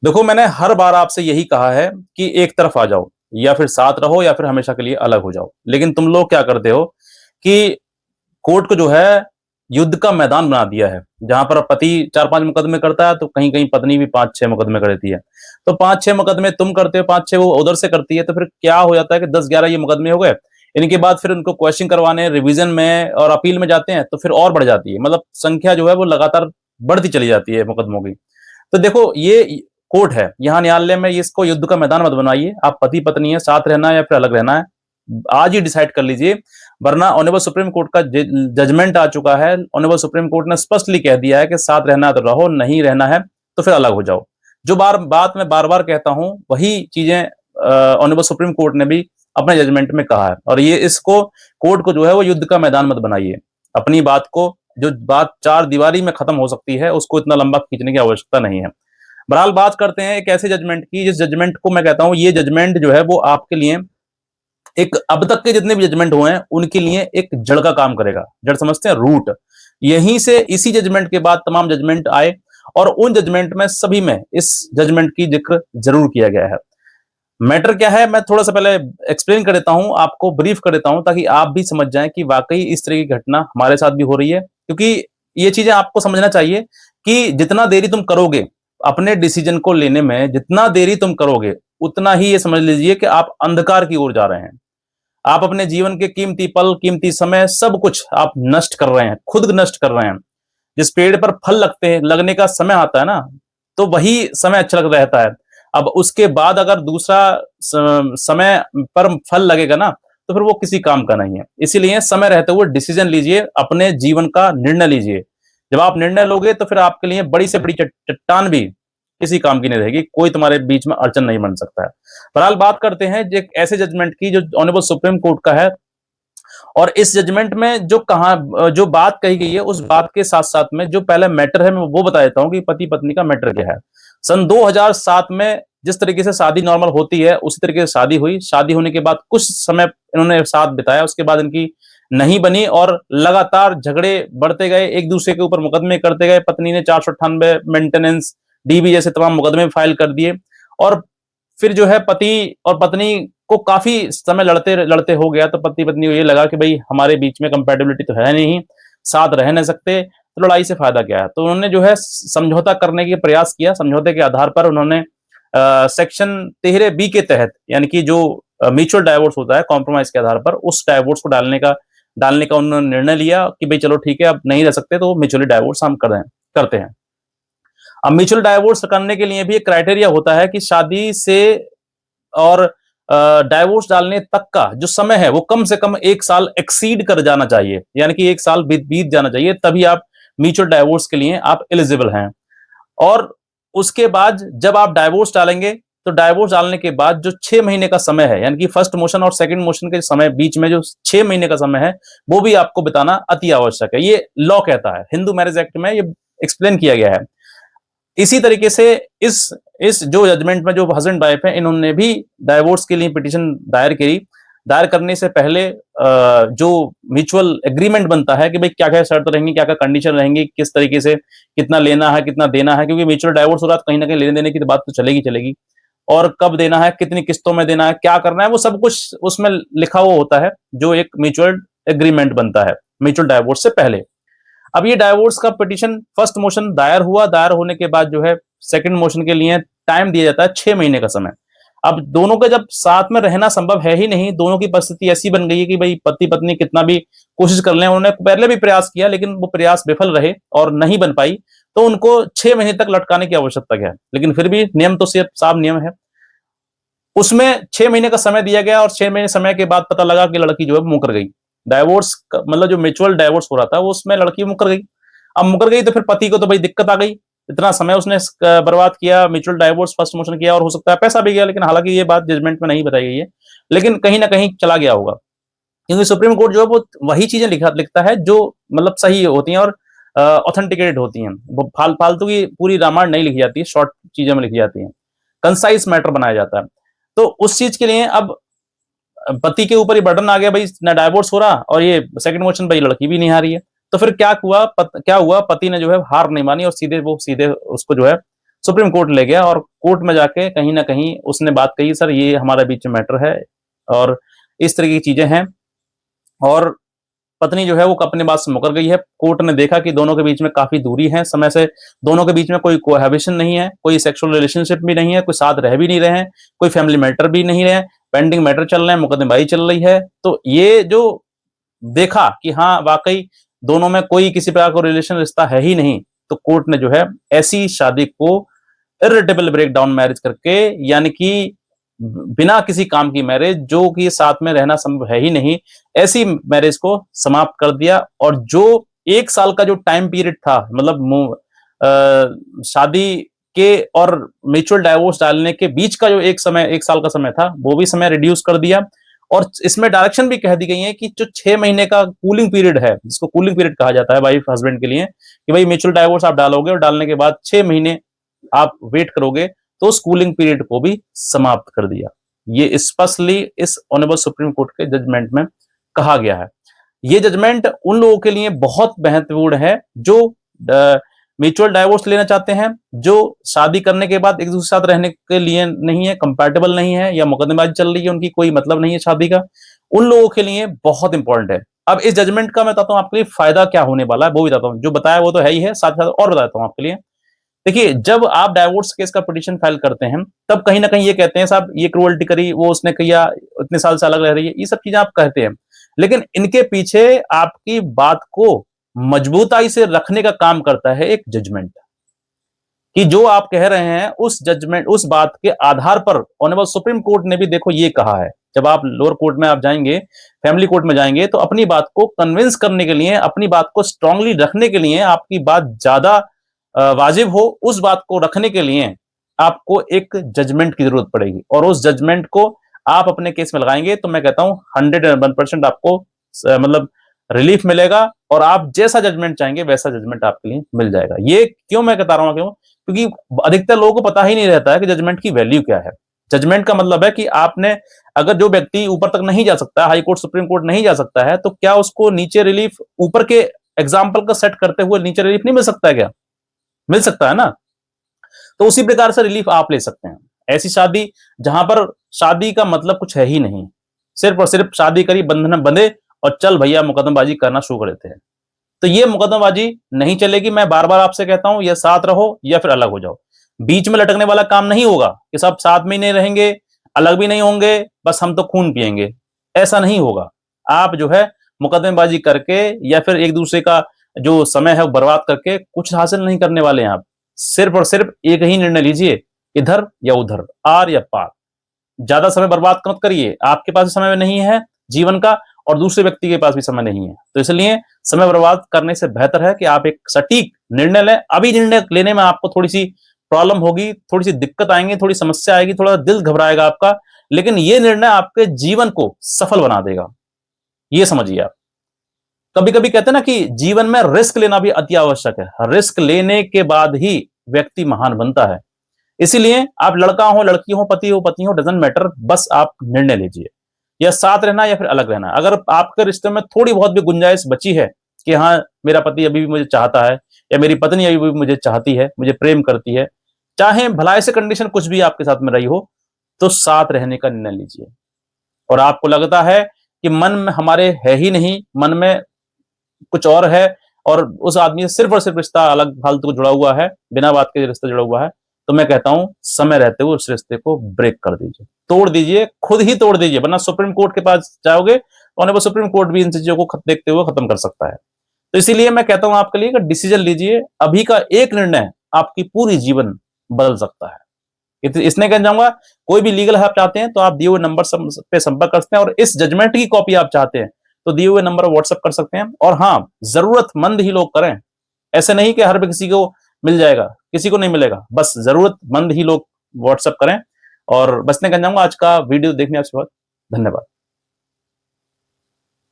देखो, मैंने हर बार आपसे यही कहा है कि एक तरफ आ जाओ, या फिर साथ रहो या फिर हमेशा के लिए अलग हो जाओ। लेकिन तुम लोग क्या करते हो कि कोर्ट को जो है युद्ध का मैदान बना दिया है, जहां पर पति 4-5 मुकदमे करता है तो कहीं कहीं पत्नी भी 5-6 मुकदमे कर देती है। तो 5-6 मुकदमे तुम करते हो, 5-6 वो उधर से करती है, तो फिर क्या हो जाता है कि 10-11 ये मुकदमे हो गए। इनके बाद फिर उनको क्वेश्चन करवाने, रिवीजन में और अपील में जाते हैं तो फिर और बढ़ जाती है, मतलब संख्या जो है वो लगातार बढ़ती चली जाती है मुकदमों की। तो देखो, ये कोर्ट है, यहाँ न्यायालय में इसको युद्ध का मैदान मत बनाइए। आप पति पत्नी है, साथ रहना है या फिर अलग रहना है, आज ही डिसाइड कर लीजिए। वरना ऑनरेबल सुप्रीम कोर्ट का जजमेंट आ चुका है। ऑनरेबल सुप्रीम कोर्ट ने स्पष्टली कह दिया है कि साथ रहना है तो रहो, नहीं रहना है तो फिर अलग हो जाओ। जो बात मैं बार बार कहता हूं, वही चीजें ऑनरेबल सुप्रीम कोर्ट ने भी अपने जजमेंट में कहा है। और ये इसको कोर्ट को जो है वो युद्ध का मैदान मत बनाइए। अपनी बात को, जो बात चार दीवारी में खत्म हो सकती है, उसको इतना लंबा खींचने की आवश्यकता नहीं है। बहरहाल, बात करते हैं एक ऐसे जजमेंट की, जिस जजमेंट को मैं कहता हूं ये जजमेंट जो है वो आपके लिए एक, अब तक के जितने भी जजमेंट हुए हैं उनके लिए एक जड़ का काम करेगा। जड़ समझते हैं, रूट। यहीं से, इसी जजमेंट के बाद तमाम जजमेंट आए, और उन जजमेंट में सभी में इस जजमेंट की जिक्र जरूर किया गया है। मैटर क्या है, मैं थोड़ा सा पहले एक्सप्लेन कर देता हूं, आपको ब्रीफ कर देता हूं, ताकि आप भी समझ जाएं कि वाकई इस तरह की घटना हमारे साथ भी हो रही है। क्योंकि ये चीजें आपको समझना चाहिए कि जितना देरी तुम करोगे अपने डिसीजन को लेने में, जितना देरी तुम करोगे, उतना ही ये समझ लीजिए कि आप अंधकार की ओर जा रहे हैं। आप अपने जीवन के कीमती पल, कीमती समय, सब कुछ आप नष्ट कर रहे हैं, खुद नष्ट कर रहे हैं। जिस पेड़ पर फल लगते हैं, लगने का समय आता है ना, तो वही समय अच्छा लग रहता है। अब उसके बाद अगर दूसरा समय पर फल लगेगा ना, तो फिर वो किसी काम का नहीं है। इसीलिए समय रहते हुए डिसीजन लीजिए, अपने जीवन का निर्णय लीजिए। जब आप निर्णय लोगे तो फिर आपके लिए बड़ी से बड़ी चट्टान भी किसी काम की नहीं रहेगी, कोई तुम्हारे बीच में अड़चन नहीं बन सकता है। बहरहाल, बात करते हैं एक ऐसे जजमेंट की जो ऑनरेबल सुप्रीम कोर्ट का है। और इस जजमेंट में जो बात कही गई है, उस बात के साथ साथ में जो पहला मैटर है, मैं वो बता देता हूं कि पति पत्नी का मैटर क्या है। सन 2007 में जिस तरीके से शादी नॉर्मल होती है, उसी तरीके से शादी हुई। शादी होने के बाद कुछ समय इन्होंने साथ बिताया, उसके बाद इनकी नहीं बनी, और लगातार झगड़े बढ़ते गए, एक दूसरे के ऊपर मुकदमे करते गए। पत्नी ने 498 मेंटेनेंस, डीबी जैसे तमाम मुकदमे फाइल कर दिए। और फिर जो है पति और पत्नी को काफी समय लड़ते लड़ते हो गया, तो पति पत्नी को ये लगा कि भाई हमारे बीच में कंपेटिबिलिटी तो है नहीं, साथ रह नहीं सकते, तो लड़ाई से फायदा क्या है। तो उन्होंने जो है समझौता करने के प्रयास किया। समझौते के आधार पर उन्होंने सेक्शन 13B के तहत, यानी कि जो म्यूचुअल डाइवोर्स होता है, कॉम्प्रोमाइज के आधार पर, उस डाइवोर्स को डालने का उन्होंने निर्णय लिया कि भाई चलो ठीक है, अब नहीं रह सकते तो म्यूचुअली डाइवोर्स हम करते हैं। अब म्यूचुअल डाइवोर्स करने के लिए भी एक क्राइटेरिया होता है कि शादी से और डाइवोर्स डालने तक का जो समय है वो कम से कम 1 साल एक्सीड कर जाना चाहिए, यानी कि 1 साल बीत जाना चाहिए, तभी आप म्यूचुअल डाइवोर्स के लिए आप एलिजिबल हैं। और उसके बाद जब आप डाइवोर्स डालेंगे, तो डाइवोर्स डालने के बाद जो 6 महीने का समय है, यानी कि फर्स्ट मोशन और सेकंड मोशन के समय बीच में जो 6 महीने का समय है, वो भी आपको बिताना अति आवश्यक है। ये लॉ कहता है, हिंदू मैरिज एक्ट में ये एक्सप्लेन किया गया है। इसी तरीके से इस जो जजमेंट में जो हस्बैंड वाइफ है, इन्होंने भी डाइवोर्स के लिए पिटीशन दायर करी। दायर करने से पहले जो म्यूचुअल एग्रीमेंट बनता है कि भाई क्या क्या शर्त रहेंगी, क्या क्या कंडीशन रहेंगी, किस तरीके से कितना लेना है, कितना देना है, क्योंकि म्यूचुअल डाइवोर्स हो रहा है तो कहीं ना कहीं लेने देने की तो बात तो चलेगी चलेगी। और कब देना है, कितनी किस्तों में देना है, क्या करना है, वो सब कुछ उसमें लिखा हुआ होता है, जो एक म्यूचुअल एग्रीमेंट बनता है म्यूचुअल डाइवोर्स से पहले। अब ये डाइवोर्स का पिटीशन फर्स्ट मोशन दायर हुआ। दायर होने के बाद जो है सेकंड मोशन के लिए टाइम दिया जाता है, 6 महीने का समय। अब दोनों का जब साथ में रहना संभव है ही नहीं, दोनों की परिस्थिति ऐसी बन गई है कि भाई पति पत्नी कितना भी कोशिश कर लें, उन्होंने पहले भी प्रयास किया लेकिन वो प्रयास विफल रहे और नहीं बन पाई, तो उनको 6 महीने तक लटकाने की आवश्यकता है। लेकिन फिर भी नियम तो सिर्फ साफ नियम है, उसमें 6 महीने का समय दिया गया। और 6 महीने समय के बाद पता लगा कि लड़की जो है मुकर गई। डाइवोर्स मतलब जो म्यूचुअल डाइवोर्स हो रहा था वो, उसमें लड़की मुकर गई। अब मुकर गई तो फिर पति को तो भाई दिक्कत आ गई, इतना समय उसने बर्बाद किया, म्यूचुअल डाइवोर्स फर्स्ट मोशन किया, और हो सकता है पैसा भी गया। लेकिन हालांकि ये बात जजमेंट में नहीं बताई गई है, लेकिन कहीं ना कहीं चला गया होगा। क्योंकि सुप्रीम कोर्ट जो है वो वही चीजें लिखता है जो मतलब सही होती हैं और ऑथेंटिकेटेड होती हैं। वो फालतू की पूरी रामायण नहीं लिखी जाती है, शॉर्ट चीजें में लिखी जाती हैं, कंसाइज मैटर बनाया जाता है। तो उस चीज के लिए अब पति के ऊपर ही बर्डन आ गया, भाई ना डाइवोर्स हो रहा और ये सेकंड मोशन भाई लड़की भी नहीं आ रही है। तो फिर क्या हुआ, पति ने जो है हार नहीं मानी और सीधे उसको जो है सुप्रीम कोर्ट ले गया और कोर्ट में जाके कहीं ना कहीं उसने बात कही, सर ये हमारे बीच में मैटर है और इस तरह की चीजें हैं, और पत्नी जो है वो अपने बात से मुकर गई है। कोर्ट ने देखा कि दोनों के बीच में काफी दूरी है समय से, दोनों के बीच में कोई कोहैबिशन नहीं है, कोई सेक्सुअल रिलेशनशिप भी नहीं है, कोई साथ रह भी नहीं रहे हैं, कोई फैमिली मैटर भी नहीं रहे, पेंडिंग मैटर चल रहे हैं, मुकदमेबाजी चल रही है। तो ये जो देखा कि हाँ वाकई दोनों में कोई किसी प्रकार का रिलेशन रिश्ता है ही नहीं, तो कोर्ट ने जो है ऐसी शादी को इरिटेबल ब्रेकडाउन मैरिज करके, यानी कि बिना किसी काम की मैरिज, जो कि साथ में रहना संभव है ही नहीं, ऐसी मैरिज को समाप्त कर दिया। और जो 1 साल का जो टाइम पीरियड था, मतलब शादी के और म्यूचुअल डाइवोर्स डालने के बीच का जो 1 साल का समय था, वो भी समय रिड्यूस कर दिया। और इसमें डायरेक्शन भी कह दी गई है कि जो 6 महीने का कूलिंग पीरियड है, जिसको कूलिंग पीरियड कहा जाता है वाइफ हस्बैंड के लिए, कि भाई म्यूचुअल डाइवोर्स आप डालोगे और डालने के बाद 6 महीने आप वेट करोगे, तो उस कूलिंग पीरियड को भी समाप्त कर दिया। ये स्पष्टली इस ऑनरेबल सुप्रीम कोर्ट के जजमेंट में कहा गया है। ये जजमेंट उन लोगों के लिए बहुत महत्वपूर्ण है जो म्यूचुअल डाइवोर्स लेना चाहते हैं, जो शादी करने के बाद एक दूसरे के साथ रहने के लिए नहीं है, कंपैटिबल नहीं है, या मुकदमेबाजी चल रही है, उनकी कोई मतलब नहीं है शादी का, उन लोगों के लिए बहुत इंपॉर्टेंट है। अब इस जजमेंट का मैं बताता हूं आपके लिए फायदा क्या होने वाला है, वो भी बताता हूं। जो बताया वो तो है ही है, साथ साथ और बताता हूं आपके लिए। देखिए, जब आप डाइवोर्स केस का पिटीशन फाइल करते हैं, तब कहीं ना कहीं ये कहते हैं साहब ये क्रूअल्टी करी, वो उसने किया, इतने साल से अलग रह रही है, ये सब चीजें आप कहते हैं। लेकिन इनके पीछे आपकी बात को मजबूताई से रखने का काम करता है एक जजमेंट, कि जो आप कह रहे हैं उस जजमेंट, उस बात के आधार पर ऑनरेबल सुप्रीम कोर्ट ने भी देखो ये कहा है। जब आप लोअर कोर्ट में आप जाएंगे, फैमिली कोर्ट में जाएंगे, तो अपनी बात को कन्विंस करने के लिए, अपनी बात को स्ट्रांगली रखने के लिए, आपकी बात ज्यादा वाजिब हो, उस बात को रखने के लिए आपको एक जजमेंट की जरूरत पड़ेगी, और उस जजमेंट को आप अपने केस में लगाएंगे तो मैं कहता हूं 101% आपको मतलब रिलीफ मिलेगा, और आप जैसा जजमेंट चाहेंगे वैसा जजमेंट आपके लिए मिल जाएगा। ये क्यों मैं बता रहा हूं, क्यों? क्योंकि अधिकतर लोगों को पता ही नहीं रहता है कि जजमेंट की वैल्यू क्या है। जजमेंट का मतलब है कि आपने, अगर जो व्यक्ति ऊपर तक नहीं जा सकता, हाई कोर्ट सुप्रीम कोर्ट नहीं जा सकता है, तो क्या उसको नीचे रिलीफ, ऊपर के एग्जाम्पल का सेट करते हुए नीचे रिलीफ नहीं मिल सकता है क्या? मिल सकता है ना। तो उसी प्रकार से रिलीफ आप ले सकते हैं। ऐसी शादी जहां पर शादी का मतलब कुछ है ही नहीं, सिर्फ और सिर्फ शादी करी, बंधन बंधे और चल भैया मुकदमेबाजी करना शुरू कर देते हैं, तो ये मुकदमेबाजी नहीं चलेगी। मैं बार बार आपसे कहता हूं, या साथ रहो या फिर अलग हो जाओ। बीच में लटकने वाला काम नहीं होगा कि सब साथ में ही नहीं रहेंगे, अलग भी नहीं होंगे, बस हम तो खून पिएंगे, ऐसा नहीं होगा। आप जो है मुकदमेबाजी करके या फिर एक दूसरे का जो समय है वो बर्बाद करके कुछ हासिल नहीं करने वाले हैं आप। सिर्फ और सिर्फ एक ही निर्णय लीजिए, इधर या उधर, आर या पार। ज्यादा समय बर्बाद मत करिए, आपके पास भी समय नहीं है जीवन का, और दूसरे व्यक्ति के पास भी समय नहीं है। तो इसलिए समय बर्बाद करने से बेहतर है कि आप एक सटीक निर्णय लें। अभी निर्णय लेने में आपको थोड़ी सी प्रॉब्लम होगी, थोड़ी सी दिक्कत आएंगी, थोड़ी समस्या आएगी, थोड़ा दिल घबराएगा आपका, लेकिन ये निर्णय आपके जीवन को सफल बना देगा, ये समझिए आप। कभी कभी कहते हैं ना कि जीवन में रिस्क लेना भी अति आवश्यक है, रिस्क लेने के बाद ही व्यक्ति महान बनता है। इसीलिए आप लड़का हो, लड़की हो, पति हो, पत्नी हो, डजंट मैटर, बस आप निर्णय लीजिए, या साथ रहना या फिर अलग रहना। अगर आपके रिश्ते में थोड़ी बहुत भी गुंजाइश बची है कि हाँ मेरा पति अभी भी मुझे चाहता है, या मेरी पत्नी अभी भी मुझे चाहती है, मुझे प्रेम करती है, चाहे भलाई से कंडीशन कुछ भी आपके साथ में रही हो, तो साथ रहने का निर्णय लीजिए। और आपको लगता है कि मन में हमारे है ही नहीं, मन में कुछ और है, और उस आदमी से सिर्फ और सिर्फ रिश्ता अलग फालतू जुड़ा हुआ है, बिना बात के रिश्ता जुड़ा हुआ है, तो मैं कहता हूं समय रहते हुए उस रिश्ते को ब्रेक कर दीजिए, तोड़ दीजिए, खुद ही तोड़ दीजिए, वरना सुप्रीम कोर्ट के पास जाओगे और वो सुप्रीम कोर्ट भी इन चीजों को देखते हुए खत्म कर सकता है। तो इसीलिए मैं कहता हूं आपके लिए कि डिसीजन लीजिए, अभी का एक निर्णय आपकी पूरी जीवन बदल सकता है। इसने कह जाऊंगा, कोई भी लीगल हेल्प चाहते हैं तो आप दिए हुए नंबर पे संपर्क कर सकते हैं, और इस जजमेंट की कॉपी आप चाहते हैं तो दिए हुए नंबर व्हाट्सएप कर सकते हैं। और हाँ, जरूरतमंद ही लोग करें, ऐसे नहीं कि हर किसी को मिल जाएगा, किसी को नहीं मिलेगा, बस जरूरतमंद ही लोग व्हाट्सएप करें। और बस ने कह जाऊंगा, आज का वीडियो देखने आपसे बहुत धन्यवाद।